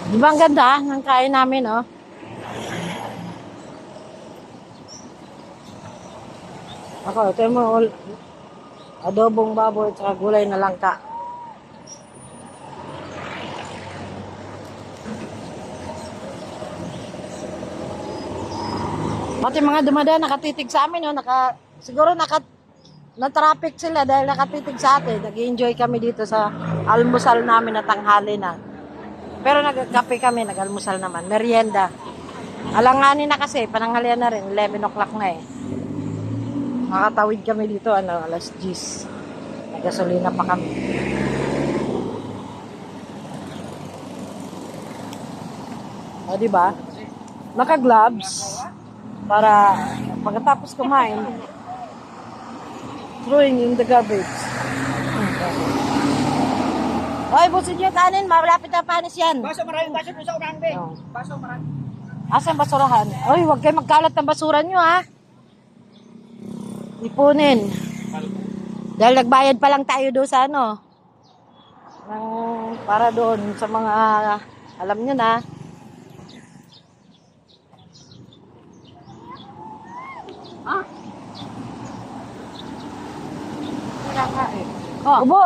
Di ba ang ganda ng kain namin, oh? Ako, ito yung mga adobong baboy at saka gulay na langka. Pati mga dumadaan nakatitig sa amin, oh, siguro na-traffic sila dahil nakatitig sa atin. Nag-enjoy kami dito sa almusal namin na tanghali na. Pero nagkape kami, nag-almusal naman. Merienda. Alanganin na kasi, pananghalian na rin. 11 o'clock na eh. Makatawid kami dito, alas 10. Nagasolina pa kami. O, diba? Naka-gloves. Para pagkatapos kumain, throwing in the garbage. Oy, busin yung kanin, malapit na panis yan. Baso maraming baso doon sa unang be. Oh. Baso marami. Asan basurahan? Oy, huwag kayo magkalat ng basura nyo, ha? Ipunin. Dahil nagbayad pa lang tayo doon sa para doon sa mga, alam nyo na. Ah. Wala ka eh. Oh, ubo.